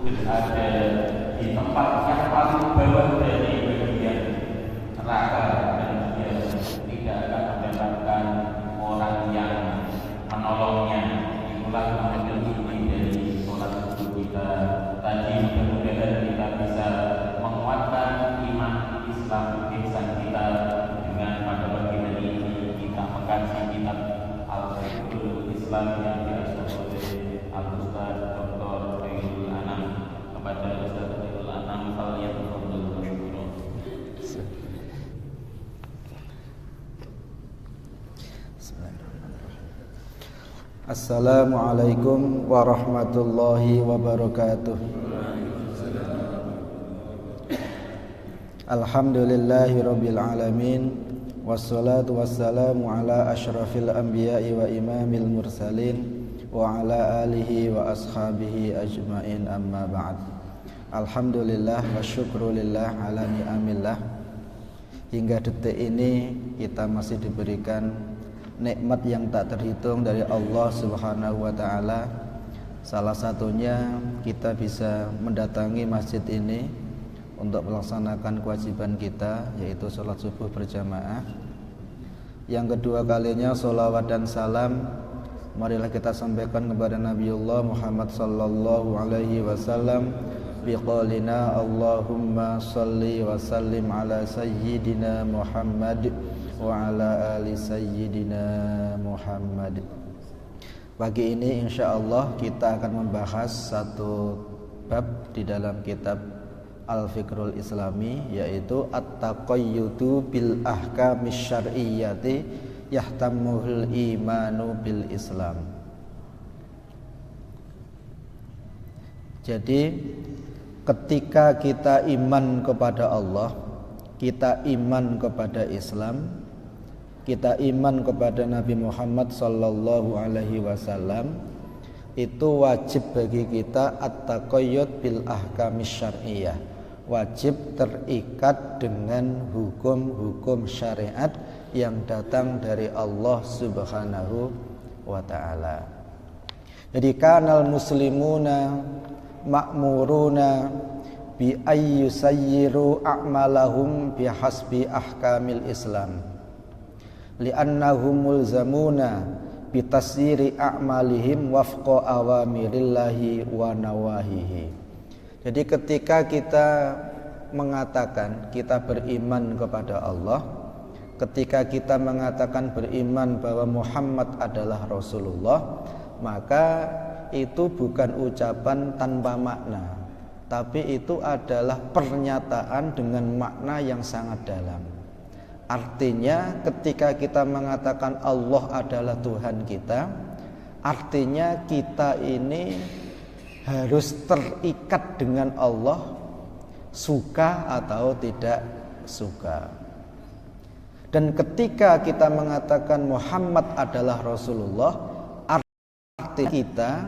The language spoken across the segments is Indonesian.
berada di tempat yang paling bawah dari bagian neraka, dan dia tidak akan mendapatkan orang yang menolongnya. Itulah mengambil inti dari sholat subuh kita tadi. Mudah-mudahan kita bisa menguatkan iman Islam insan kita dengan pada pagi hari ini kita mengkaji kitab Al-Fiqhul Islam yang diasuh oleh Al-Ustaz Dr. Khairul Anam. Kepada Ustaz Khairul Anam, falyatafadhal mashkura. Assalamualaikum warahmatullahi wabarakatuh. Alhamdulillahi rabbil alamin, wassalatu wassalamu ala asyrafil anbiya'i wa imamil mursalin wa ala alihi wa ashabihi ajmain, amma ba'd. Alhamdulillah wa syukrulillah ala ni'amillah. Hingga detik ini kita masih diberikan nikmat yang tak terhitung dari Allah Subhanahu wa taala. Salah satunya kita bisa mendatangi masjid ini untuk melaksanakan kewajiban kita, yaitu sholat subuh berjamaah. Yang kedua kalinya sholawat dan salam marilah kita sampaikan kepada Nabiullah Muhammad sallallahu alaihi wasallam biqaulina Allahumma shalli wa sallim ala sayyidina Muhammad wa ala ali sayyidina Muhammad. Pagi ini insyaallah kita akan membahas satu bab di dalam kitab Al-Fiqhul Islami, yaitu at-taqayyudu bil ahkamis syar'iyyati yahtamuhul imanu bil Islam. Jadi ketika kita iman kepada Allah, kita iman kepada Islam, kita iman kepada Nabi Muhammad sallallahu alaihi wasallam, itu wajib bagi kita at-taqayyud bil ahkamis syar'iyyah, wajib terikat dengan hukum-hukum syariat yang datang dari Allah Subhanahu wa taala. Jadi kanal muslimuna ma'muruna bi ayyusayyiru a'malahum bihasbi ahkamil Islam, li'annahum mulzamuna bitasyiri a'malihim wafqa awamirillahi wa nawahihi. Jadi ketika kita mengatakan kita beriman kepada Allah, ketika kita mengatakan beriman bahwa Muhammad adalah Rasulullah, maka itu bukan ucapan tanpa makna, tapi itu adalah pernyataan dengan makna yang sangat dalam. Artinya ketika kita mengatakan Allah adalah Tuhan kita, artinya kita ini harus terikat dengan Allah, suka atau tidak suka. Dan ketika kita mengatakan Muhammad adalah Rasulullah, arti kita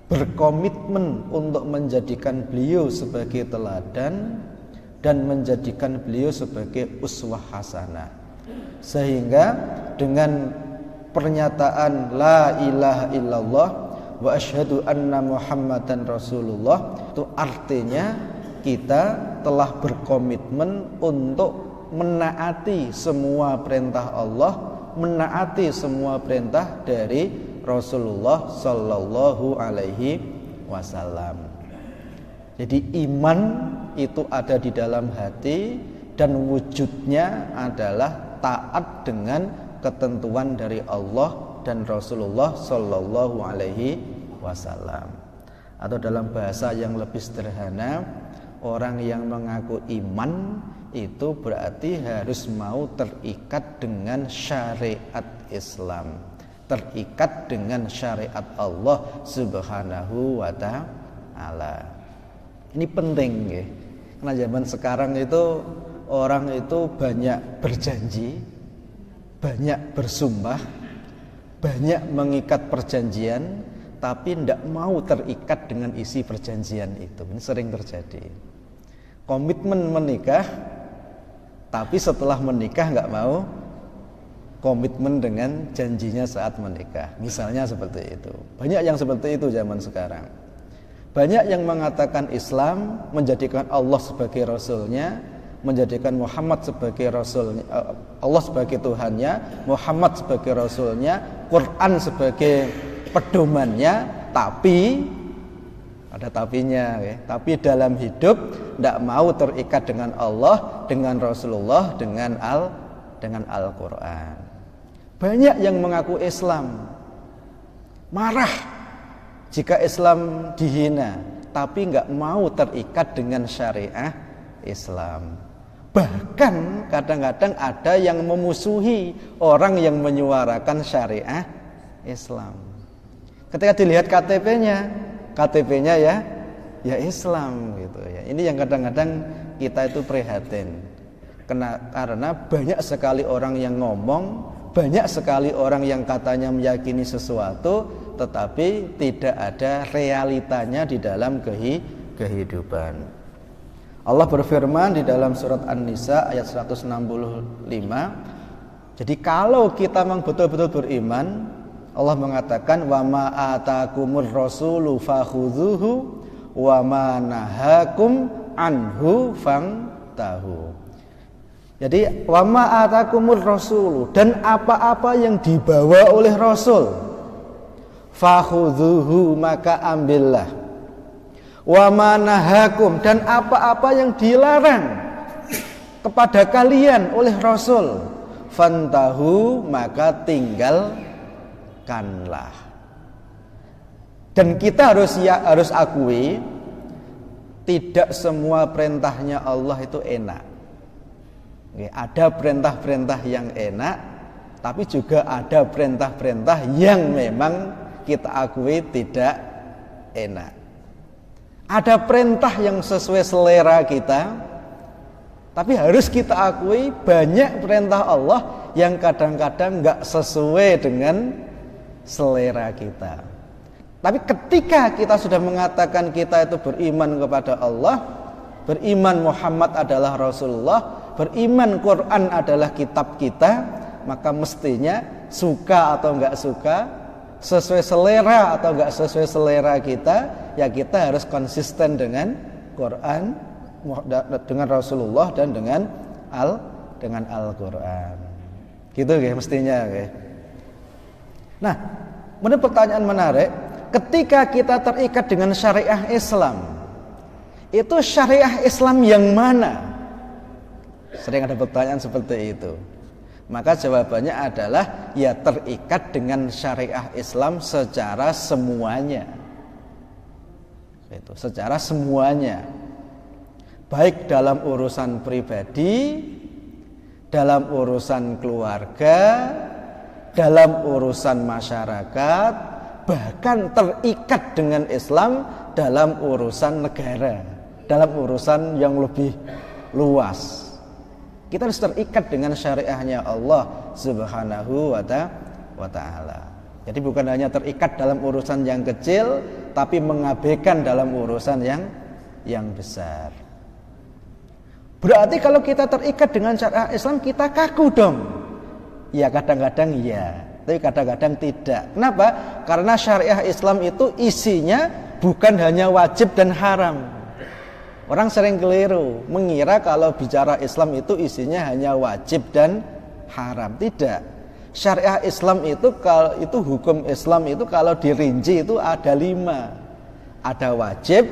berkomitmen untuk menjadikan beliau sebagai teladan dan menjadikan beliau sebagai uswah hasanah. Sehingga dengan pernyataan la ilaha illallah wa asyhadu anna Muhammadan Rasulullah, itu artinya kita telah berkomitmen untuk menaati semua perintah Allah, menaati semua perintah dari Rasulullah sallallahu alaihi wasallam. Jadi iman itu ada di dalam hati dan wujudnya adalah taat dengan ketentuan dari Allah dan Rasulullah sallallahu alaihi wasallam. Atau dalam bahasa yang lebih sederhana, orang yang mengaku iman itu berarti harus mau terikat dengan syariat Islam, terikat dengan syariat Allah Subhanahu wa taala. Ini penting ya. Karena zaman sekarang itu orang itu banyak berjanji, banyak bersumpah, banyak mengikat perjanjian, tapi tidak mau terikat dengan isi perjanjian itu. Ini sering terjadi. Komitmen menikah, tapi setelah menikah nggak mau komitmen dengan janjinya saat menikah. Misalnya seperti itu. Banyak yang seperti itu zaman sekarang. Banyak yang mengatakan Islam menjadikan Allah sebagai Rasulnya, menjadikan Muhammad sebagai Rasulnya, Allah sebagai Tuhannya, Muhammad sebagai Rasulnya, Quran sebagai pedomannya, tapi ada tapinya, ya. Tapi dalam hidup tidak mau terikat dengan Allah, dengan Rasulullah, dengan Al-Quran. Banyak yang mengaku Islam, marah jika Islam dihina, tapi nggak mau terikat dengan syariah Islam. Bahkan kadang-kadang ada yang memusuhi orang yang menyuarakan syariah Islam. Ketika dilihat KTP-nya ya Islam gitu ya. Ini yang kadang-kadang kita itu prihatin. Karena banyak sekali orang yang ngomong, banyak sekali orang yang katanya meyakini sesuatu, tetapi tidak ada realitanya di dalam kehidupan. Allah berfirman di dalam surat An-Nisa ayat 165. Jadi kalau kita memang betul-betul beriman, Allah mengatakan wa ma atakumur rasulu fakhudhuhu wa ma nahakum anhu fantahu. Jadi wa ma atakumur rasulu, dan apa-apa yang dibawa oleh Rasul, fakhudhuhu, maka ambillah. Wa ma nahakum, dan apa-apa yang dilarang kepada kalian oleh Rasul, fantahu, maka tinggalkanlah. Dan kita harus akui, tidak semua perintahnya Allah itu enak. Ada perintah-perintah yang enak, tapi juga ada perintah-perintah yang memang kita akui tidak enak. Ada perintah yang sesuai selera kita, tapi harus kita akui banyak perintah Allah yang kadang-kadang gak sesuai dengan selera kita. Tapi ketika kita sudah mengatakan kita itu beriman kepada Allah, beriman Muhammad adalah Rasulullah, beriman Quran adalah kitab kita, maka mestinya suka atau enggak suka, sesuai selera atau enggak sesuai selera kita, ya kita harus konsisten dengan Quran, dengan Rasulullah, dan dengan Al-Quran. Gitu ya mestinya ya. Nah, kemudian pertanyaan menarik, ketika kita terikat dengan syariah Islam, itu syariah Islam yang mana? Sering ada pertanyaan seperti itu. Maka jawabannya adalah ya terikat dengan syariah Islam secara semuanya. Itu secara semuanya. Baik dalam urusan pribadi, dalam urusan keluarga, dalam urusan masyarakat, bahkan terikat dengan Islam dalam urusan negara, dalam urusan yang lebih luas. Kita harus terikat dengan syariahnya Allah Subhanahu wa ta'ala. Jadi bukan hanya terikat dalam urusan yang kecil, tapi mengabaikan dalam urusan yang besar. Berarti kalau kita terikat dengan syariah Islam, kita kaku dong. Ya kadang-kadang ya, tapi kadang-kadang tidak. Kenapa? Karena syariah Islam itu isinya bukan hanya wajib dan haram. Orang sering keliru mengira kalau bicara Islam itu isinya hanya wajib dan haram. Tidak. Syariah Islam itu hukum Islam itu kalau dirinci itu ada 5. Ada wajib,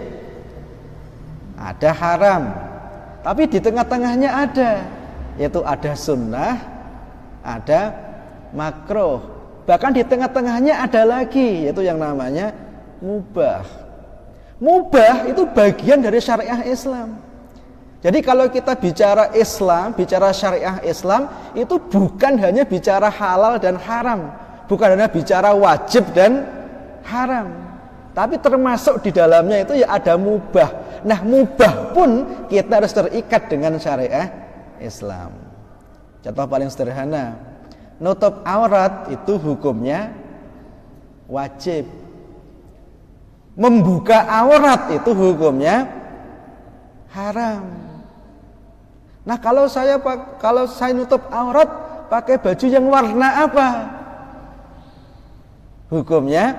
ada haram. Tapi di tengah-tengahnya ada, yaitu ada sunnah, ada makruh. Bahkan di tengah-tengahnya ada lagi, yaitu yang namanya mubah. Mubah itu bagian dari syariah Islam. Jadi kalau kita bicara Islam, bicara syariah Islam, itu bukan hanya bicara halal dan haram, bukan hanya bicara wajib dan haram, tapi termasuk di dalamnya itu ya ada mubah. Nah, mubah pun kita harus terikat dengan syariah Islam. Contoh paling sederhana, nutup aurat itu hukumnya wajib. Membuka aurat itu hukumnya haram. Nah, kalau saya nutup aurat pakai baju yang warna apa? Hukumnya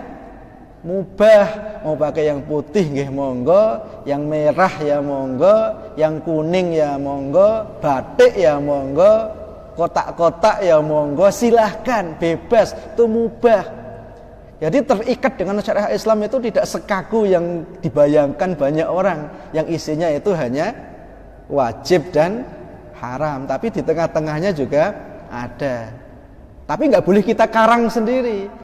Mubah, mau pakai yang putih nggih monggo, yang merah ya monggo, yang kuning ya monggo, batik ya monggo, kotak-kotak ya monggo, silahkan, bebas, itu mubah. Jadi terikat dengan syariat Islam itu tidak sekaku yang dibayangkan banyak orang, yang isinya itu hanya wajib dan haram, tapi di tengah-tengahnya juga ada. Tapi nggak boleh kita karang sendiri.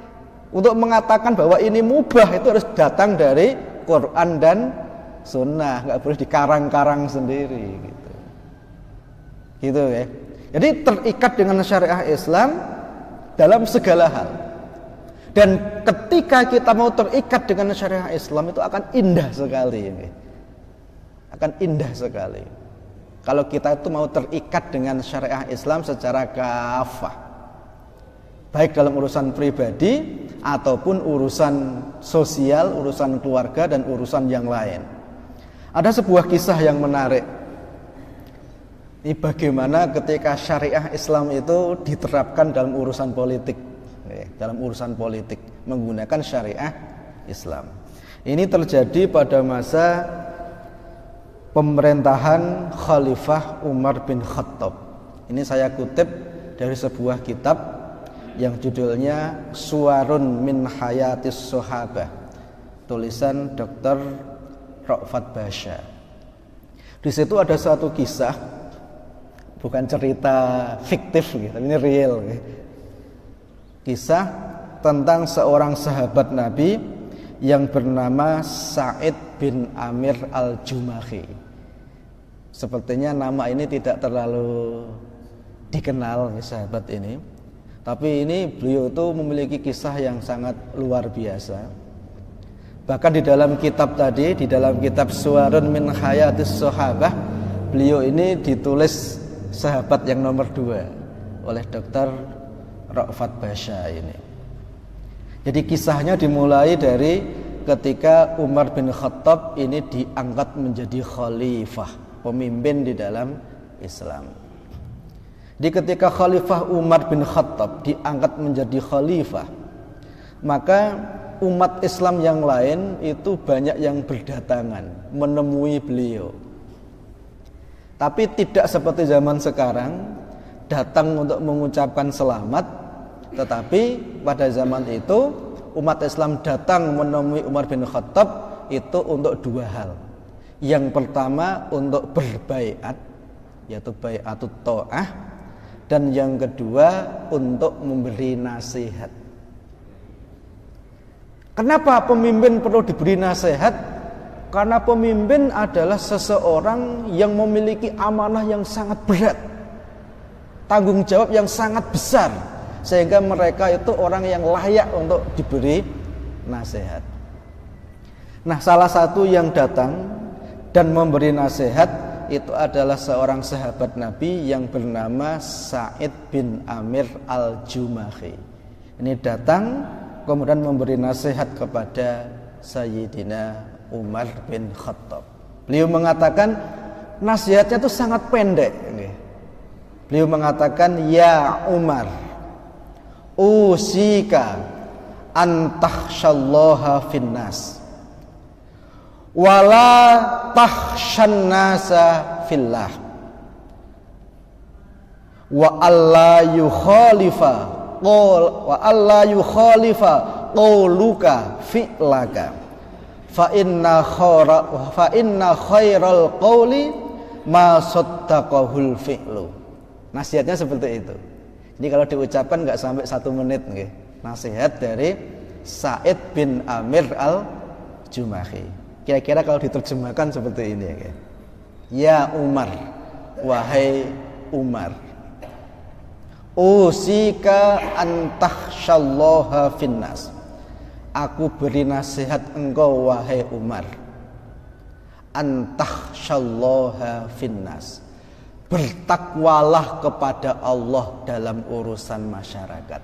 Untuk mengatakan bahwa ini mubah itu harus datang dari Quran dan Sunnah, nggak boleh dikarang-karang sendiri gitu ya. Jadi terikat dengan syariah Islam dalam segala hal. Dan ketika kita mau terikat dengan syariah Islam itu akan indah sekali ya. Akan indah sekali kalau kita itu mau terikat dengan syariah Islam secara kafah, baik dalam urusan pribadi ataupun urusan sosial, urusan keluarga dan urusan yang lain. Ada sebuah kisah yang menarik. Ini bagaimana ketika syariah Islam itu diterapkan dalam urusan politik, dalam urusan politik menggunakan syariah Islam. Ini terjadi pada masa pemerintahan Khalifah Umar bin Khattab. Ini saya kutip dari sebuah kitab yang judulnya Suwarun min Hayatis Sahabah, tulisan Dr. Ra'fat Basha. Di situ ada satu kisah, bukan cerita fiktif gitu, ini real. Kisah tentang seorang sahabat Nabi yang bernama Sa'id bin Amir al-Jumahi. Sepertinya nama ini tidak terlalu dikenal sahabat ini. Tapi ini beliau itu memiliki kisah yang sangat luar biasa. Bahkan di dalam kitab tadi, di dalam kitab Suwarun min Hayatis Sahabah, beliau ini ditulis sahabat yang nomor 2 oleh Dr. Ra'fat Basha ini. Jadi kisahnya dimulai dari ketika Umar bin Khattab ini diangkat menjadi khalifah, pemimpin di dalam Islam. Di ketika Khalifah Umar bin Khattab diangkat menjadi khalifah, maka umat Islam yang lain itu banyak yang berdatangan menemui beliau. Tapi tidak seperti zaman sekarang datang untuk mengucapkan selamat, tetapi pada zaman itu umat Islam datang menemui Umar bin Khattab itu untuk 2 hal. Yang pertama untuk berbaiat, yaitu baiatut ta'ah. Dan yang kedua untuk memberi nasihat. Kenapa pemimpin perlu diberi nasihat? Karena pemimpin adalah seseorang yang memiliki amanah yang sangat berat, tanggung jawab yang sangat besar, sehingga mereka itu orang yang layak untuk diberi nasihat. Nah, salah satu yang datang dan memberi nasihat itu adalah seorang sahabat Nabi yang bernama Sa'id bin Amir al-Jumahi. Ini datang kemudian memberi nasihat kepada Sayyidina Umar bin Khattab. Beliau mengatakan nasihatnya itu sangat pendek. Beliau mengatakan, ya Umar, usika an takhshallaha finnas wala takhshan nasa fillah wa alla yukhalifa qawluka fi'laka fa inna khairal qawli ma saddaqahul fi'lu. Nasihatnya seperti itu. Jadi kalau diucapkan enggak sampai 1 menit nggih. Nasihat dari Sa'id bin Amir al-Jumahi. Kira-kira kalau diterjemahkan seperti ini ya. Ya Umar, wahai Umar, usika an takhshallaha finnas. Aku beri nasihat engkau wahai Umar, an takhshallaha finnas. Bertakwalah kepada Allah dalam urusan masyarakat.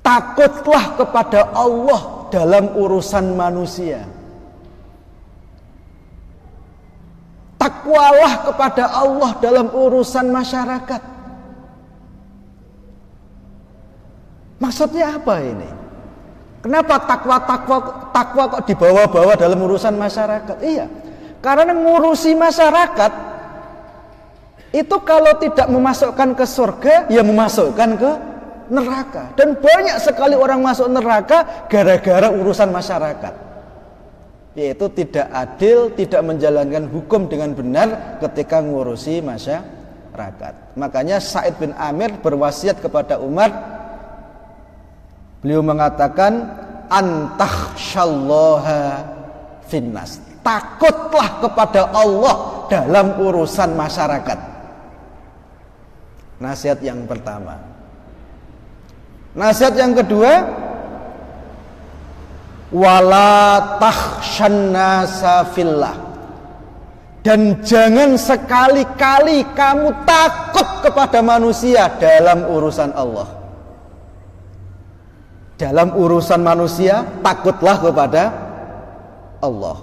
Takutlah kepada Allah dalam urusan manusia. Takwalah kepada Allah dalam urusan masyarakat. Maksudnya apa ini? Kenapa takwa kok dibawa-bawa dalam urusan masyarakat? Iya, karena ngurusi masyarakat itu kalau tidak memasukkan ke surga, ya memasukkan ke neraka. Dan banyak sekali orang masuk neraka gara-gara urusan masyarakat, yaitu tidak adil, tidak menjalankan hukum dengan benar ketika ngurusi masyarakat. Makanya Sa'id bin Amir berwasiat kepada Umar. Beliau mengatakan, antakhsyallaha finnas, takutlah kepada Allah dalam urusan masyarakat. Nasihat yang pertama. Nasihat yang kedua, wala takhshan nasa fillah, dan jangan sekali-kali kamu takut kepada manusia dalam urusan Allah. Dalam urusan manusia takutlah kepada Allah,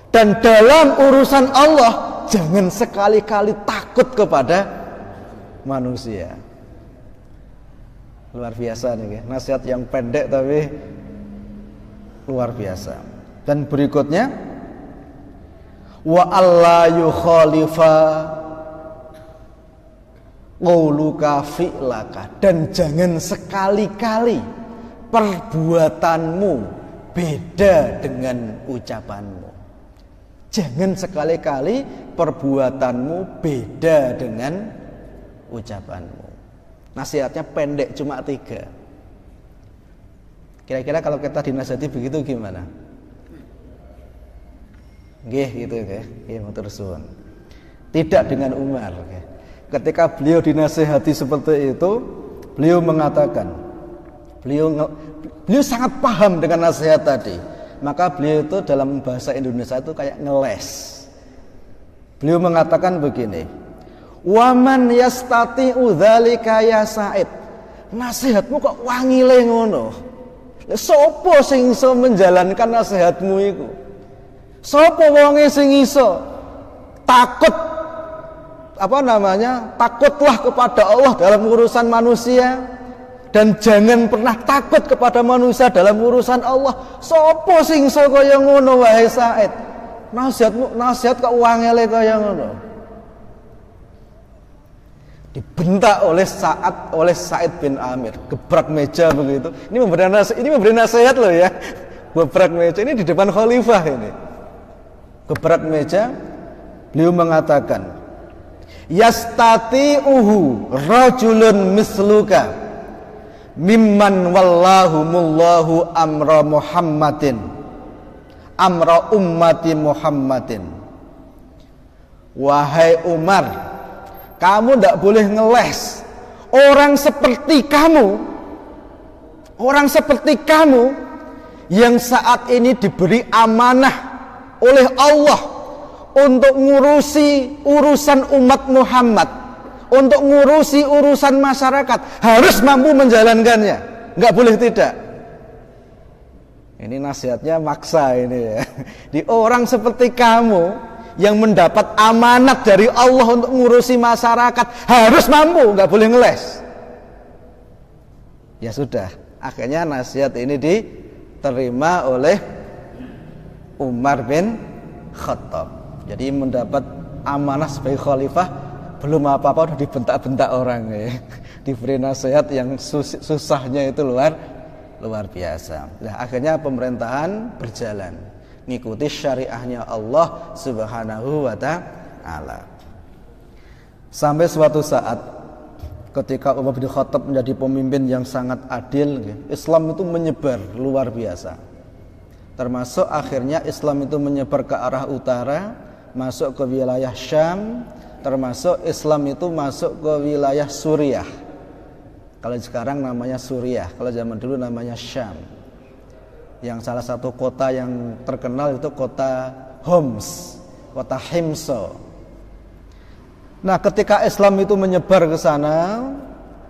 dan dalam urusan Allah jangan sekali-kali takut kepada manusia. Luar biasa nih, nasihat yang pendek tapi luar biasa. Dan berikutnya, wa alla yukhalifa qauluka fi'laka, dan jangan sekali-kali perbuatanmu beda dengan ucapanmu. Jangan sekali-kali perbuatanmu beda dengan ucapanmu. Nasihatnya pendek, cuma 3. Kira-kira kalau kita dinasihati begitu gimana? Nggih gitu ya, nggih matur suwun. Tidak dengan Umar. Ketika beliau dinasihati seperti itu, beliau mengatakan, beliau sangat paham dengan nasihat tadi. Maka beliau itu dalam bahasa Indonesia itu kayak ngeles. Beliau mengatakan begini, waman yastati'u dzalika ya Sa'id, nasihatmu kok wangile ngono. Sopo sing iso menjalankan nasihatmu iku? Sopo wonge sing iso takut takutlah kepada Allah dalam urusan manusia, dan jangan pernah takut kepada manusia dalam urusan Allah. Sopo sing iso kaya ngono wae Sa'id? Nasihat kok wangile kaya ngono. Dibentak oleh Sa'id bin Amir, gebrak meja begitu. Ini memberi nasihat loh ya. Gebrak meja ini di depan khalifah ini. Gebrak meja, beliau mengatakan, yastati'uhu rajulun misluka mimman wallahumullahu amra Muhammadin, amra ummati Muhammadin. Wahai Umar, kamu tidak boleh ngeles orang seperti kamu yang saat ini diberi amanah oleh Allah untuk ngurusi urusan umat Muhammad, untuk ngurusi urusan masyarakat, harus mampu menjalankannya, nggak boleh tidak. Ini nasihatnya maksa ini ya. Di orang seperti kamu yang mendapat amanat dari Allah untuk ngurusi masyarakat, harus mampu, nggak boleh ngeles. Ya sudah, akhirnya nasihat ini diterima oleh Umar bin Khattab. Jadi mendapat amanah sebagai khalifah, belum apa-apa udah dibentak-bentak orang ya. Diberi nasihat yang susahnya itu luar biasa. Nah, akhirnya pemerintahan berjalan ngikuti syariahnya Allah Subhanahu wa ta'ala. Sampai suatu saat ketika Umar bin Khattab menjadi pemimpin yang sangat adil, Islam itu menyebar luar biasa. Termasuk akhirnya Islam itu menyebar ke arah utara, masuk ke wilayah Syam, termasuk Islam itu masuk ke wilayah Suriah. Kalau sekarang namanya Suriah, kalau zaman dulu namanya Syam. Yang salah satu kota yang terkenal itu kota Homs, kota Himso. Nah, ketika Islam itu menyebar ke sana,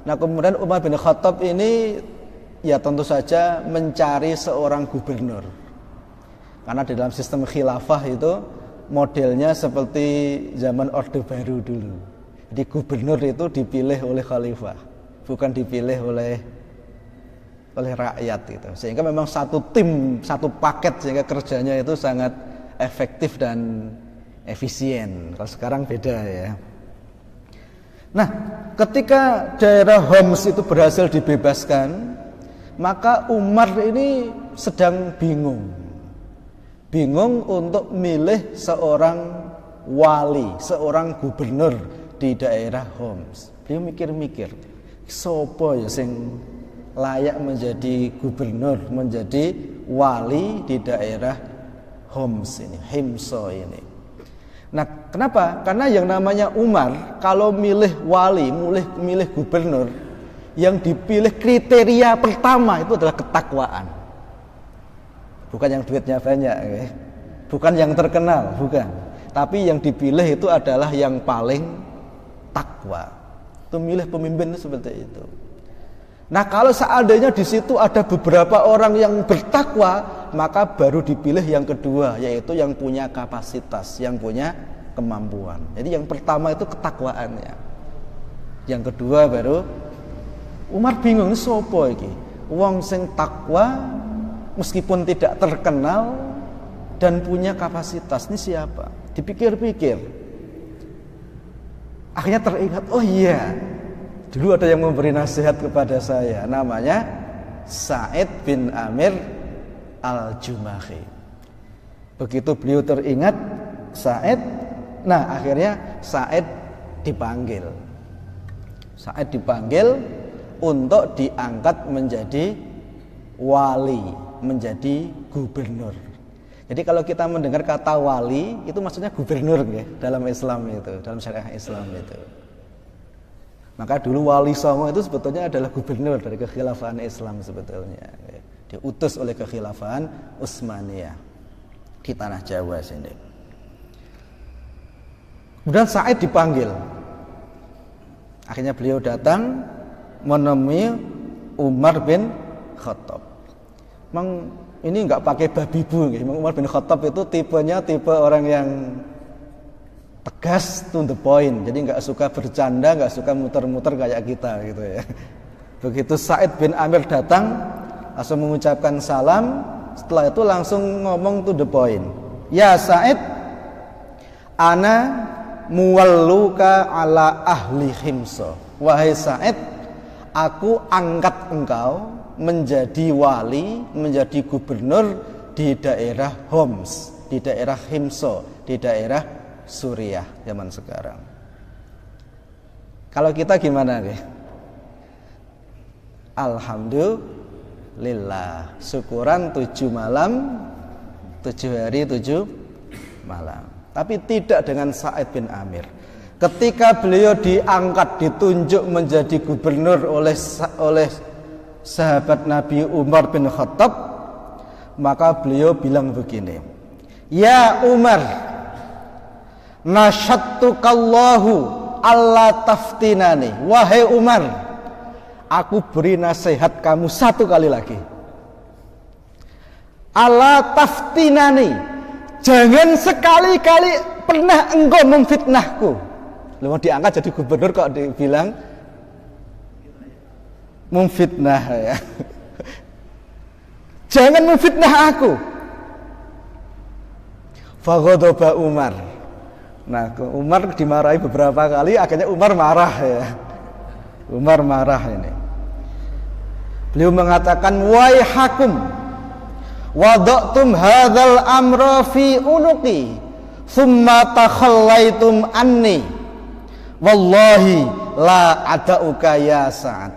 nah kemudian Umar bin Khattab ini ya tentu saja mencari seorang gubernur. Karena di dalam sistem khilafah itu modelnya seperti zaman Orde Baru dulu. Jadi gubernur itu dipilih oleh khalifah, bukan dipilih oleh oleh rakyat gitu. Sehingga memang satu tim, satu paket, sehingga kerjanya itu sangat efektif dan efisien. Kalau sekarang beda ya. Nah, ketika daerah Homs itu berhasil dibebaskan, maka Umar ini sedang bingung untuk milih seorang wali, seorang gubernur di daerah Homs. Beliau mikir-mikir, sopo ya sing layak menjadi gubernur, menjadi wali di daerah Homs ini, Himso ini. Nah, kenapa? Karena yang namanya Umar, kalau milih wali, milih gubernur, yang dipilih kriteria pertama itu adalah ketakwaan. Bukan yang duitnya banyak, ya. Bukan yang terkenal, bukan. Tapi yang dipilih itu adalah yang paling takwa. Itu milih pemimpin itu seperti itu. Nah, kalau seandainya di situ ada beberapa orang yang bertakwa, maka baru dipilih yang kedua, yaitu yang punya kapasitas, yang punya kemampuan. Jadi yang pertama itu ketakwaannya. Yang kedua baru Umar bingung, ini sopo iki? Wong sing takwa meskipun tidak terkenal dan punya kapasitas, ini siapa? Dipikir-pikir. Akhirnya teringat, oh iya, dulu ada yang memberi nasihat kepada saya, namanya Sa'id bin Amir Al-Jumahi. Begitu beliau teringat Sa'id, nah akhirnya Sa'id dipanggil untuk diangkat menjadi wali, menjadi gubernur. Jadi kalau kita mendengar kata wali, itu maksudnya gubernur ya, dalam Islam itu, dalam syariah Islam itu. Maka dulu Wali Songo itu sebetulnya adalah gubernur dari kekhilafahan Islam sebetulnya. Diutus oleh kekhilafahan Utsmaniyah di tanah Jawa sini. Kemudian Sa'id dipanggil. Akhirnya beliau datang menemui Umar bin Khattab. Memang ini enggak pakai babi bu, Umar bin Khattab itu tipenya tipe orang yang tegas, to the point. Jadi enggak suka bercanda, enggak suka muter-muter kayak kita gitu ya. Begitu Sa'id bin Amir datang, langsung mengucapkan salam, setelah itu langsung ngomong to the point. Ya Sa'id, ana muwalluka ala ahli Himso. Wahai Sa'id, aku angkat engkau menjadi wali, menjadi gubernur di daerah Homs, di daerah Himso, di daerah Suriah zaman sekarang. Kalau kita gimana nih? Alhamdulillah, syukuran 7 malam, 7 hari 7 malam. Tapi tidak dengan Sa'id bin Amir. Ketika beliau diangkat, ditunjuk menjadi gubernur oleh sahabat Nabi Umar bin Khattab, maka beliau bilang begini, ya Umar, nasyattukallahu alla taftinani. Wahai Umar, aku beri nasihat kamu satu kali lagi, alla taftinani, jangan sekali-kali pernah engkau memfitnahku. Lalu diangkat jadi gubernur kok dibilang memfitnah ya. Jangan memfitnah aku. Faghadaba Umar. Nah, Umar dimarahi beberapa kali, akhirnya Umar marah ya. Umar marah ini. Beliau mengatakan, wahai hakum, wada'tum hadzal amra fi unuqi, thumma takhallaitum anni. Wallahi la ada'uka ya Sa'ad.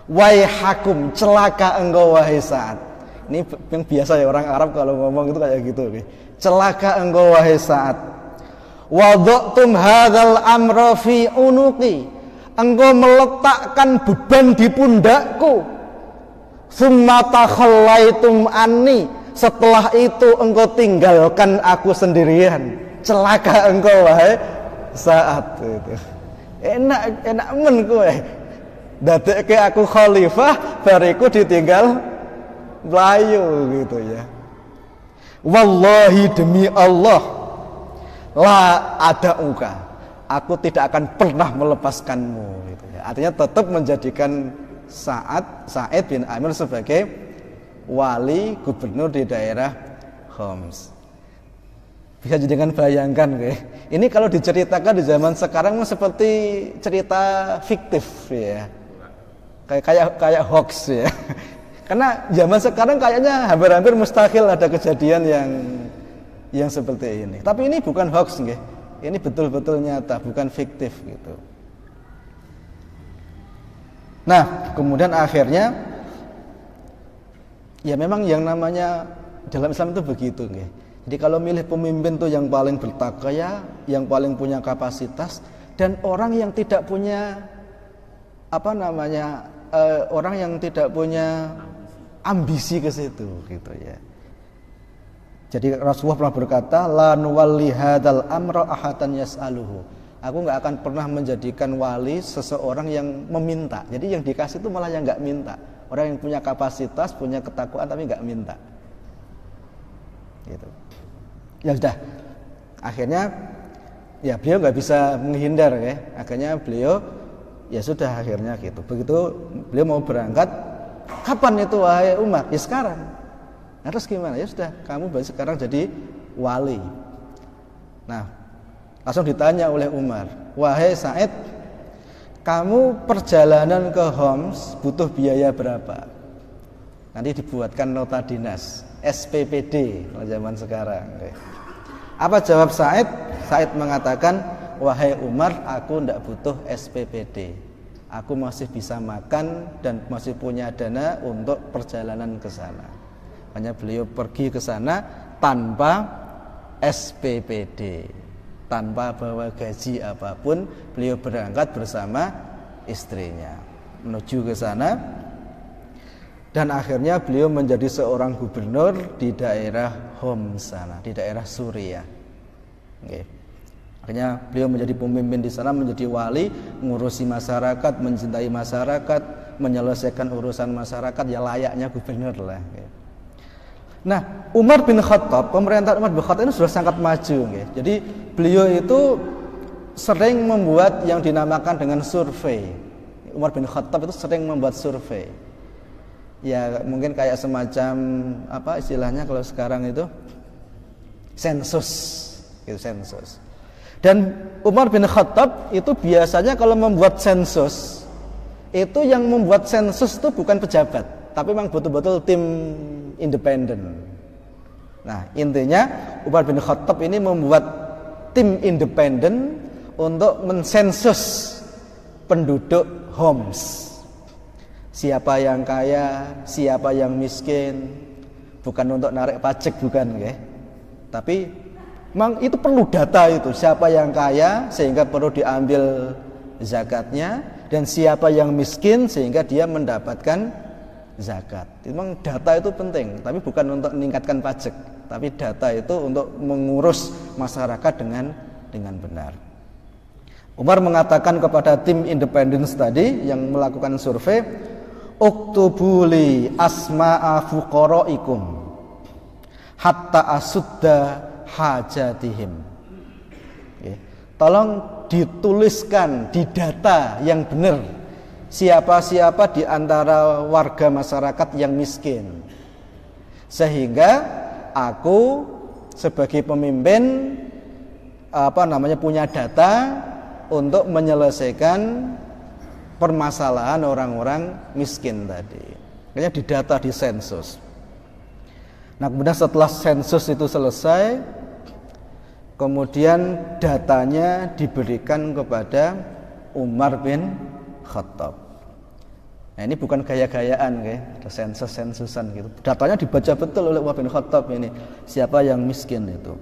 Wahai hakum, celaka engkau wahai Sa'ad. Ini yang biasa ya orang Arab kalau ngomong itu kayak gitu. Celaka engkau wahai Sa'ad. Wada'tum hadzal amra fi unuqi, engkau meletakkan beban di pundakku. Tsumma takhallaitum anni, setelah itu engkau tinggalkan aku sendirian. Celaka engkau wahai Sa'ad itu. Enak men kowe. Dadekke aku khalifah, bariku ditinggal mlayu gitu ya. Wallahi demi Allah, la ada'uka, aku tidak akan pernah melepaskanmu gitu ya. Artinya tetap menjadikan Sa'id bin Amir sebagai wali gubernur di daerah Homs. Bisa dengan bayangkan, ini kalau diceritakan di zaman sekarang seperti cerita fiktif ya, kayak hoax ya. Karena zaman sekarang kayaknya hampir-hampir mustahil ada kejadian yang seperti ini. Tapi ini bukan hoax, ini betul-betul nyata, bukan fiktif gitu. Nah, kemudian akhirnya ya memang yang namanya dalam Islam itu begitu, Jadi kalau milih pemimpin tuh yang paling bertakwa, yang paling punya kapasitas, dan orang yang tidak punya orang yang tidak punya ambisi ke situ, gitu ya. Jadi Rasulullah pernah berkata, la nuwalli hadzal amra ahatan yas'aluhu. Aku nggak akan pernah menjadikan wali seseorang yang meminta. Jadi yang dikasih itu malah yang nggak minta. Orang yang punya kapasitas, punya ketakwaan tapi nggak minta. Gitu. Ya sudah. Akhirnya ya beliau nggak bisa menghindar, Akhirnya beliau ya sudah akhirnya gitu. Begitu beliau mau berangkat, kapan itu wahai Umar? Ya sekarang. Nah, terus gimana? Ya sudah, kamu sekarang jadi wali. Nah, langsung ditanya oleh Umar, wahai Sa'id, kamu perjalanan ke Homs butuh biaya berapa? Nanti dibuatkan nota dinas, SPPD kalau zaman sekarang. Apa jawab Sa'id? Sa'id mengatakan, wahai Umar, aku tidak butuh SPPD. Aku masih bisa makan dan masih punya dana untuk perjalanan ke sana. Hanya beliau pergi ke sana tanpa SPPD, tanpa bawa gaji apapun. Beliau berangkat bersama istrinya menuju ke sana, dan akhirnya beliau menjadi seorang gubernur di daerah Homs sana, di daerah Suriah. Akhirnya beliau menjadi pemimpin di sana, menjadi wali, mengurusi masyarakat, mencintai masyarakat, menyelesaikan urusan masyarakat, ya layaknya gubernur lah. Nah, Umar bin Khattab, pemerintahan Umar bin Khattab ini sudah sangat maju. Jadi beliau itu sering membuat yang dinamakan dengan survei. Umar bin Khattab itu sering membuat survei. Ya mungkin kayak semacam apa istilahnya kalau sekarang itu sensus, gitu, sensus. Dan Umar bin Khattab itu biasanya kalau membuat sensus, itu yang membuat sensus itu bukan pejabat, tapi memang betul-betul tim independen. Nah, intinya Umar bin Khattab ini membuat tim independen untuk mensensus penduduk Homs. Siapa yang kaya, siapa yang miskin, bukan untuk narik pajak, bukan, tapi memang itu perlu data itu, siapa yang kaya sehingga perlu diambil zakatnya, dan siapa yang miskin sehingga dia mendapatkan zakat. Memang data itu penting, tapi bukan untuk meningkatkan pajak, tapi data itu untuk mengurus masyarakat dengan benar. Umar mengatakan kepada tim independen tadi yang melakukan survei, uktubuli asma'a fuqaraikum hatta asudda hajatihim. Tolong dituliskan di data yang benar siapa-siapa di antara warga masyarakat yang miskin, sehingga aku sebagai pemimpin punya data untuk menyelesaikan permasalahan orang-orang miskin tadi. Akhirnya didata di sensus. Nah, kemudian setelah sensus itu selesai, kemudian datanya diberikan kepada Umar bin Khattab. Nah, ini bukan gaya-gayaan, sensus-sensusan gitu. Datanya dibaca betul oleh Umar bin Khattab ini, siapa yang miskin itu.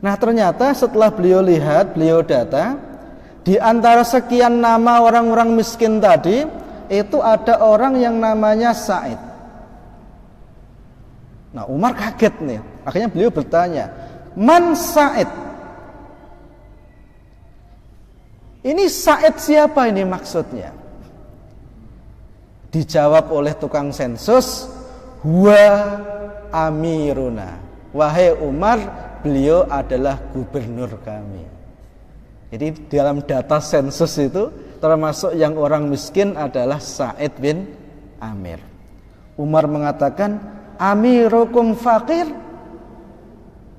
Nah, ternyata setelah beliau lihat, beliau data, di antara sekian nama orang-orang miskin tadi, itu ada orang yang namanya Sa'id. Nah, Umar kaget nih. Akhirnya beliau bertanya, "Man Sa'id?" Ini Sa'id siapa ini maksudnya? Dijawab oleh tukang sensus, "Huwa amiruna." Wahai Umar, beliau adalah gubernur kami. Jadi dalam data sensus itu termasuk yang orang miskin adalah Sa'id bin Amir. Umar mengatakan, amirukum fakir,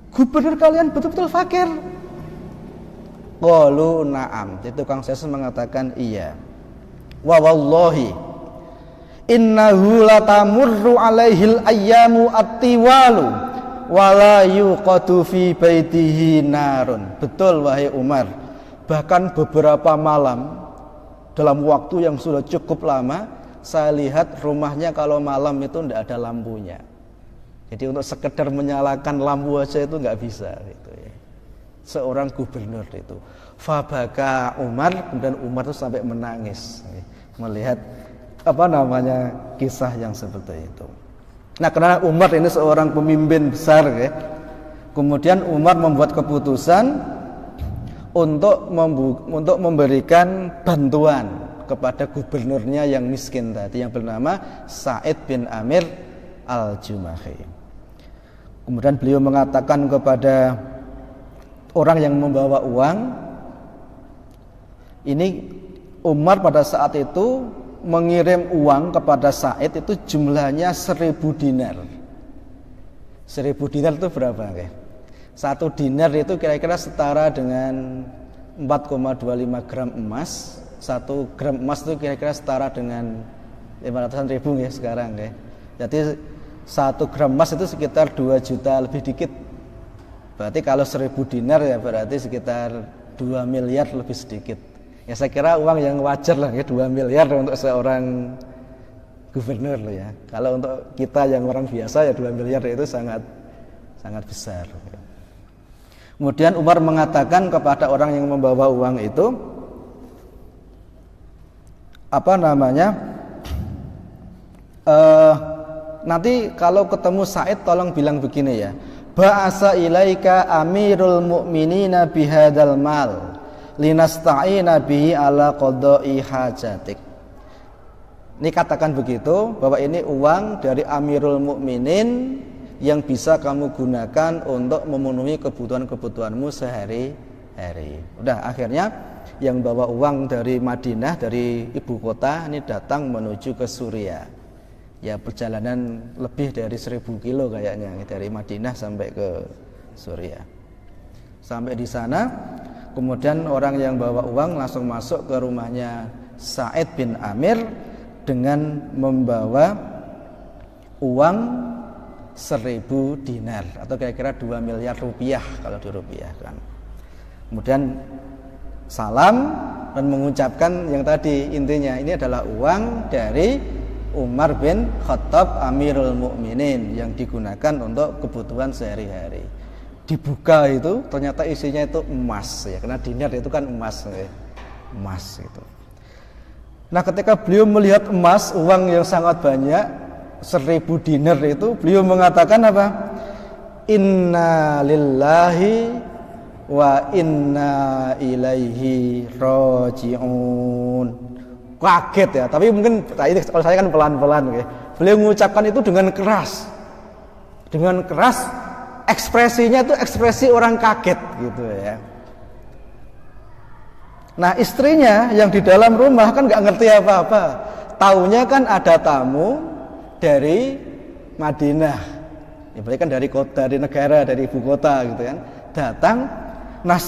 gubernur kalian betul-betul fakir. Qalu na'am. Jadi tukang seses mengatakan iya. Wa wallahi innahu latamurru alaihil ayyamu at-tiwalu wala yuqadu fi baitihi narun. Betul wahai Umar, bahkan beberapa malam dalam waktu yang sudah cukup lama saya lihat rumahnya kalau malam itu tidak ada lampunya. Jadi untuk sekedar menyalakan lampu aja itu nggak bisa gitu ya. Seorang gubernur itu. Fabaka Umar, kemudian Umar itu sampai menangis melihat kisah yang seperti itu. Nah, karena Umar ini seorang pemimpin besar ya. Kemudian Umar membuat keputusan untuk memberikan bantuan kepada gubernurnya yang miskin tadi yang bernama Sa'id bin Amir al-Jumahi. Kemudian beliau mengatakan kepada orang yang membawa uang, ini Umar pada saat itu mengirim uang kepada Sa'id itu jumlahnya 1.000 dinar. 1.000 dinar itu berapa? Satu dinar itu kira-kira setara dengan 4,25 gram emas. 1 gram emas itu kira-kira setara dengan 500-an ribu ya sekarang ya. Jadi 1 gram emas itu sekitar 2 juta lebih dikit. Berarti kalau 1.000 dinar ya berarti sekitar 2 miliar lebih sedikit. Ya saya kira uang yang wajar lah ya, 2 miliar untuk seorang gubernur loh ya. Kalau untuk kita yang orang biasa ya 2 miliar itu sangat besar. Kemudian Umar mengatakan kepada orang yang membawa uang itu, nanti kalau ketemu Sa'id tolong bilang begini ya, ba'asa ilaika amirul mu'minina bihadal mal linasta'ina bihi ala qada'i hajatik. Ini katakan begitu, bahwa ini uang dari Amirul Mukminin yang bisa kamu gunakan untuk memenuhi kebutuhan-kebutuhanmu sehari-hari. Udah, akhirnya yang bawa uang dari Madinah, dari ibu kota ini datang menuju ke Suriah. Ya perjalanan lebih dari 1.000 kilo kayaknya dari Madinah sampai ke Suriah. Sampai di sana, kemudian orang yang bawa uang langsung masuk ke rumahnya Sa'id bin Amir dengan membawa uang 1.000 dinar atau kira-kira 2 miliar rupiah kalau dirupiahkan. Kemudian salam dan mengucapkan yang tadi, intinya ini adalah uang dari Umar bin Khattab Amirul Mukminin yang digunakan untuk kebutuhan sehari-hari. Dibuka itu ternyata isinya itu emas ya, karena dinar itu kan emas ya. Emas itu. Nah, ketika beliau melihat emas, uang yang sangat banyak, 1.000 dinar itu, beliau mengatakan apa? Inna lillahi wa inna ilaihi raji'un. Kaget ya, tapi mungkin kalau saya kan pelan-pelan ya. Beliau mengucapkan itu dengan keras. Dengan keras, ekspresinya itu ekspresi orang kaget gitu ya. Nah, istrinya yang di dalam rumah kan nggak ngerti apa-apa. Taunya kan ada tamu dari Madinah. Ya, berarti kan dari kota, dari negara, dari ibu kota gitu kan. Datang. Nah,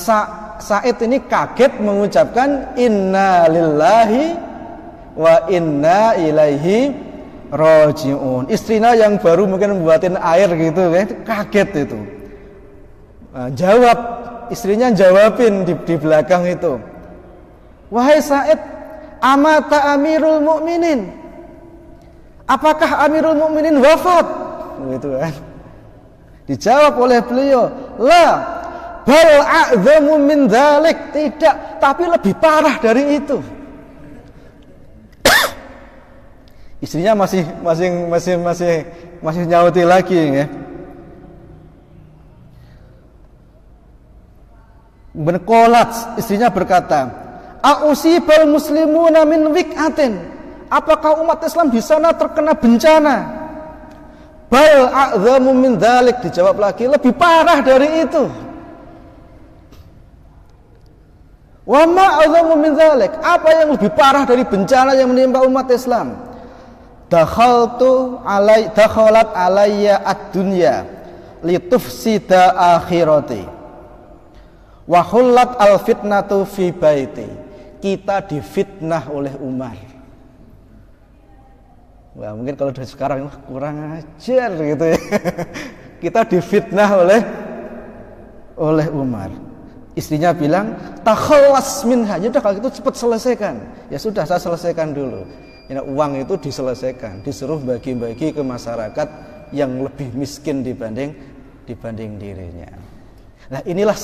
Sa'id ini kaget mengucapkan inna lillahi wa inna ilaihi raji'un. Istrinya yang baru mungkin membuatin air gitu kan, kaget itu. Nah, istrinya jawabin di belakang itu. Wahai Sa'id, amata Amirul Mukminin? Apakah Amirul Mukminin wafat? Gitu kan. Dijawab oleh beliau, la bal a'dhamu min dzalik, tidak, tapi lebih parah dari itu. Istrinya masih nyauti lagi ya. Berkolat, istrinya berkata, a'usibal muslimuna min wik'atin, apakah umat Islam di sana terkena bencana? Bal a'dhamu min dzalik, dijawab lagi, lebih parah dari itu. Wa ma a'zamu min dzalik, apa yang lebih parah dari bencana yang menimpa umat Islam? Dakhalat alayya ad-dunya litufsida akhirati wa hullat al-fitnatu fi baiti. Kita difitnah oleh Umar. Wah, mungkin kalau dari sekarang kurang ajar gitu ya. Kita difitnah oleh Umar. Istrinya bilang, takhallas minha. Ya udah kalau itu cepat selesaikan. Ya sudah, saya selesaikan dulu. Ya, uang itu diselesaikan, disuruh bagi-bagi ke masyarakat yang lebih miskin dibanding dirinya. Nah, inilah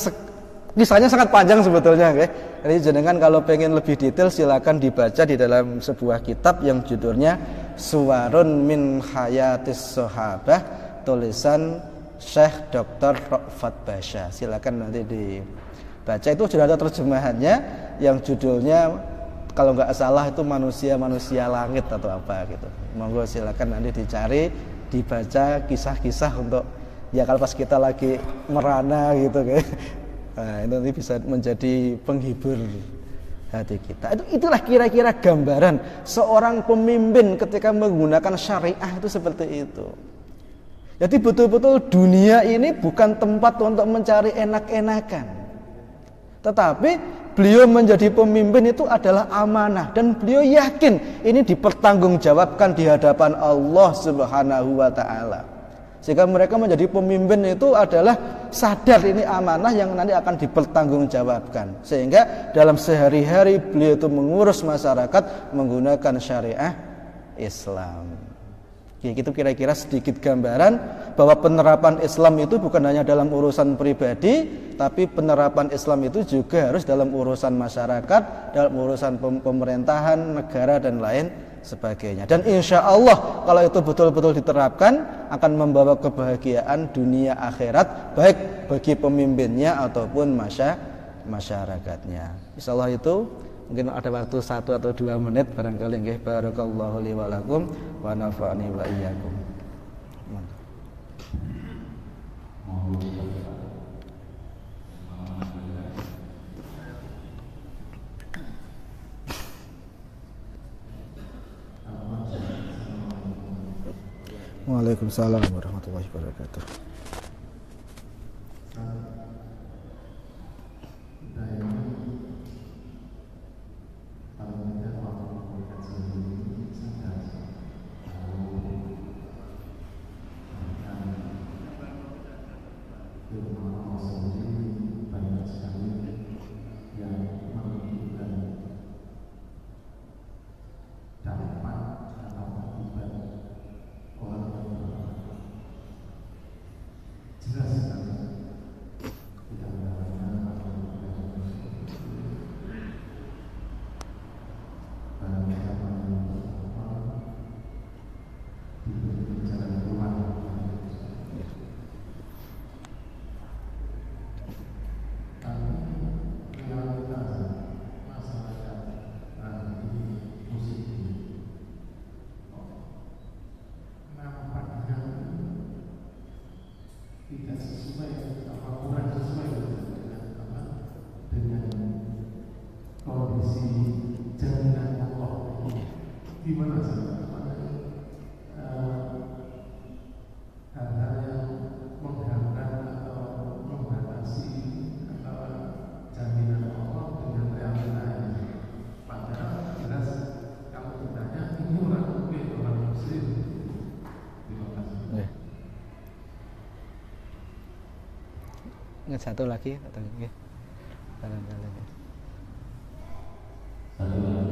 kisahnya sangat panjang sebetulnya, okay? Jadi jenengan kalau pengen lebih detail silakan dibaca di dalam sebuah kitab yang judulnya Suwarun min Hayatis Sahabah, tulisan Syekh Dr. Ra'fat Basha. Silakan nanti dibaca, itu sudah ada terjemahannya yang judulnya kalau nggak salah itu manusia langit atau apa gitu. Monggo silakan nanti dicari, dibaca kisah-kisah untuk ya kalau pas kita lagi merana gitu kayak. Nah, itu nanti bisa menjadi penghibur hati kita. Itulah kira-kira gambaran seorang pemimpin ketika menggunakan syariah itu seperti itu. Jadi betul-betul dunia ini bukan tempat untuk mencari enak-enakan. Tetapi beliau menjadi pemimpin itu adalah amanah dan beliau yakin ini dipertanggungjawabkan di hadapan Allah Subhanahu wa taala. Sehingga mereka menjadi pemimpin itu adalah sadar ini amanah yang nanti akan dipertanggungjawabkan. Sehingga dalam sehari-hari beliau itu mengurus masyarakat menggunakan syariah Islam. Ya, itu kira-kira sedikit gambaran bahwa penerapan Islam itu bukan hanya dalam urusan pribadi, tapi penerapan Islam itu juga harus dalam urusan masyarakat, dalam urusan pemerintahan, negara dan lain sebagainya. Dan insya Allah kalau itu betul-betul diterapkan akan membawa kebahagiaan dunia akhirat baik bagi pemimpinnya ataupun masyarakatnya. Insya Allah itu mungkin ada waktu 1 atau 2 menit barangkali nggih. Barakallahu li wa lakum wa nafa'ani wa iyyakum. Waalaikumsalam warahmatullahi wabarakatuh. Satu lagi atau nggih? Barangkali. Satu lagi.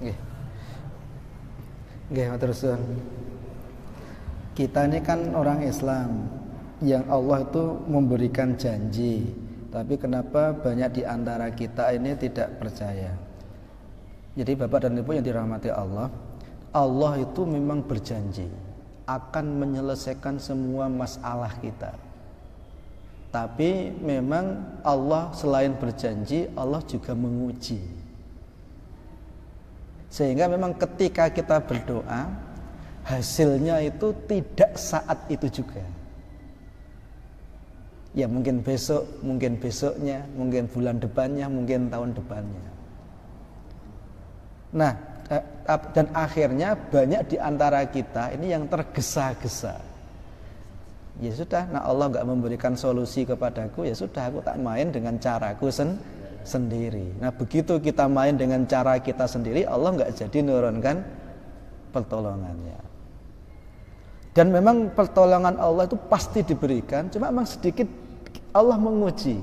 Nggih. Nggih, matur suwun. Kita ini kan orang Islam yang Allah itu memberikan janji, tapi kenapa banyak di antara kita ini tidak percaya? Jadi Bapak dan Ibu yang dirahmati Allah, Allah itu memang berjanji akan menyelesaikan semua masalah kita. Tapi memang Allah selain berjanji, Allah juga menguji. Sehingga memang ketika kita berdoa, hasilnya itu tidak saat itu juga. Ya mungkin besok, mungkin besoknya, mungkin bulan depannya, mungkin tahun depannya. Nah, dan akhirnya banyak di antara kita ini yang tergesa-gesa. Ya sudah, nah Allah enggak memberikan solusi kepadaku, ya sudah aku tak main dengan caraku sendiri. Nah, begitu kita main dengan cara kita sendiri, Allah enggak jadi nurunkan pertolongannya. Dan memang pertolongan Allah itu pasti diberikan, cuma memang sedikit Allah menguji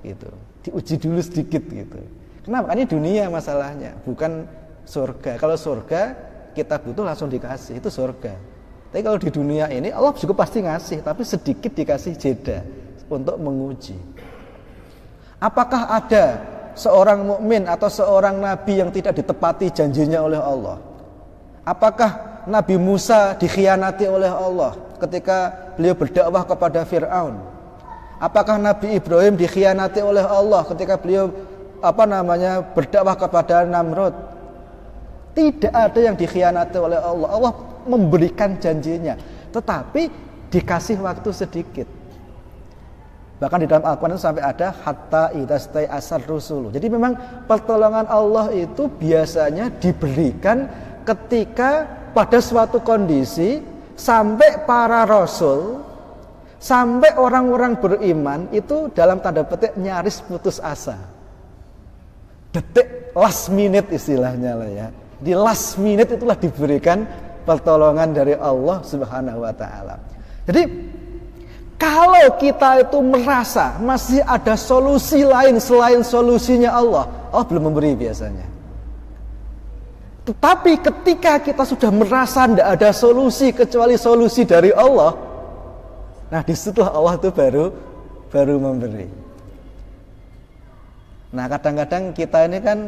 gitu. Diuji dulu sedikit gitu. Kenapa? Ini dunia masalahnya, bukan surga. Kalau surga kita butuh langsung dikasih, itu surga. Tapi kalau di dunia ini Allah juga pasti ngasih, tapi sedikit dikasih jeda untuk menguji. Apakah ada seorang mukmin atau seorang nabi yang tidak ditepati janjinya oleh Allah? Apakah Nabi Musa dikhianati oleh Allah ketika beliau berdakwah kepada Fir'aun? Apakah Nabi Ibrahim dikhianati oleh Allah ketika beliau berdakwah kepada Namrud? Tidak ada yang dikhianati oleh Allah. Allah memberikan janjinya, tetapi dikasih waktu sedikit. Bahkan di dalam Al-Quran sampai ada hatta idastai asar rusulu. Jadi memang pertolongan Allah itu biasanya diberikan ketika pada suatu kondisi sampai para rasul, sampai orang-orang beriman itu dalam tanda petik nyaris putus asa. Detik last minute istilahnya lah ya. Di last minute itulah diberikan pertolongan dari Allah Subhanahu wa taala. Jadi kalau kita itu merasa masih ada solusi lain selain solusinya Allah, Allah belum memberi biasanya. Tetapi ketika kita sudah merasa tidak ada solusi kecuali solusi dari Allah, nah disitulah Allah itu baru memberi. Nah kadang-kadang kita ini kan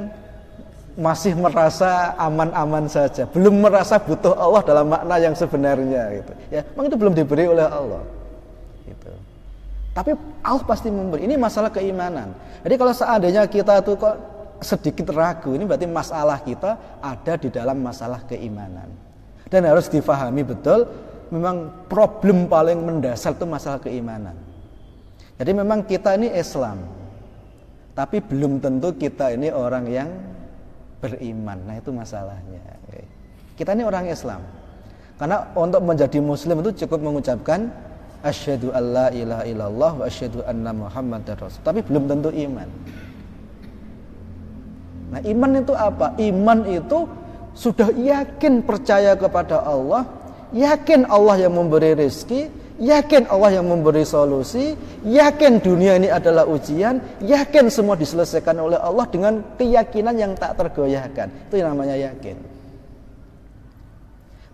masih merasa aman-aman saja, belum merasa butuh Allah dalam makna yang sebenarnya gitu. Ya, memang itu belum diberi oleh Allah. Gitu. Tapi Allah pasti memberi. Ini masalah keimanan. Jadi kalau seandainya kita tuh kok sedikit ragu, ini berarti masalah kita ada di dalam masalah keimanan. Dan harus difahami betul, memang problem paling mendasar itu masalah keimanan. Jadi memang kita ini Islam, tapi belum tentu kita ini orang yang beriman. Nah itu masalahnya. Kita ini orang Islam. Karena untuk menjadi muslim itu cukup mengucapkan asyhadu alla ilaha illallah wa asyhadu anna muhammadar rasul. Tapi belum tentu iman. Nah iman itu apa? Iman itu sudah yakin percaya kepada Allah, yakin Allah yang memberi rezeki, yakin Allah yang memberi solusi, yakin dunia ini adalah ujian, yakin semua diselesaikan oleh Allah dengan keyakinan yang tak tergoyahkan. Itu yang namanya yakin.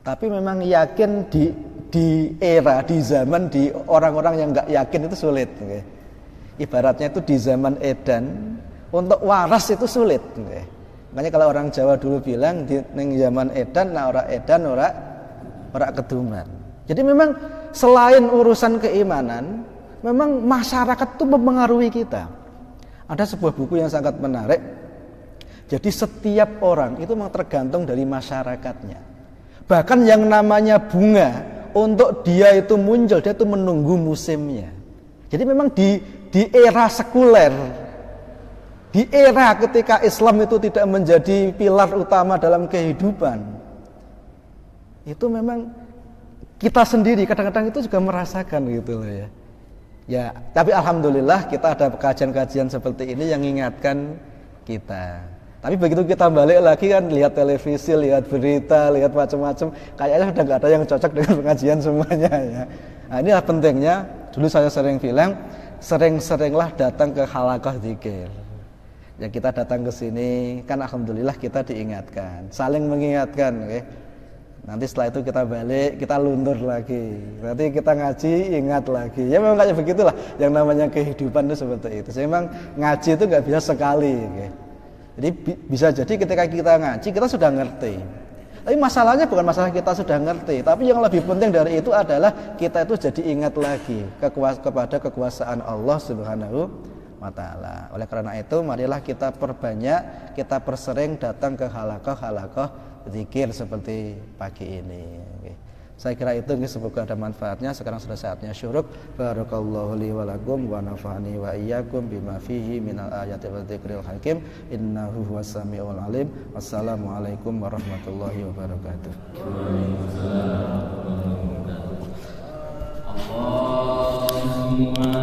Tapi memang yakin di era, di zaman, di orang-orang yang gak yakin itu sulit. Ibaratnya itu di zaman Edan, untuk waras itu sulit. Makanya kalau orang Jawa dulu bilang di zaman Edan, nah orang Edan ora keduman. Jadi memang selain urusan keimanan, memang masyarakat itu mempengaruhi kita. Ada sebuah buku yang sangat menarik. Jadi setiap orang itu memang tergantung dari masyarakatnya. Bahkan yang namanya bunga, untuk dia itu muncul, dia itu menunggu musimnya. Jadi memang di era sekuler, di era ketika Islam itu tidak menjadi pilar utama dalam kehidupan, itu memang kita sendiri kadang-kadang itu juga merasakan gitu loh ya. Ya, tapi alhamdulillah kita ada kajian-kajian seperti ini yang mengingatkan kita. Tapi begitu kita balik lagi kan lihat televisi, lihat berita, lihat macam-macam, kayaknya sudah nggak ada yang cocok dengan pengajian semuanya ya. Nah, inilah pentingnya. Dulu saya sering bilang, sering-seringlah datang ke halaqah dzikir. Ya kita datang ke sini kan alhamdulillah kita diingatkan, saling mengingatkan, okay? Nanti setelah itu kita balik, kita luntur lagi. Nanti kita ngaji, ingat lagi. Ya memang kayak begitulah. Yang namanya kehidupan itu seperti itu. Jadi memang ngaji itu nggak bisa sekali. Okay? Jadi bisa jadi ketika kita ngaji kita sudah ngerti. Tapi masalahnya bukan masalah kita sudah ngerti, tapi yang lebih penting dari itu adalah kita itu jadi ingat lagi kepada kekuasaan Allah Subhanahu wa taala. Oleh karena itu marilah kita perbanyak, kita persering datang ke halaqah zikir seperti pagi ini. Oke. Saya kira itu, semoga ada manfaatnya. Sekarang sudah saatnya syuruk. Barakallahu li wa lakum wa nafa'ani wa iyyakum bima fihi minal ayati wa dzikril hakim. Innahu huwas samiul alim. Wassalamualaikum warahmatullahi wabarakatuh. Allahumma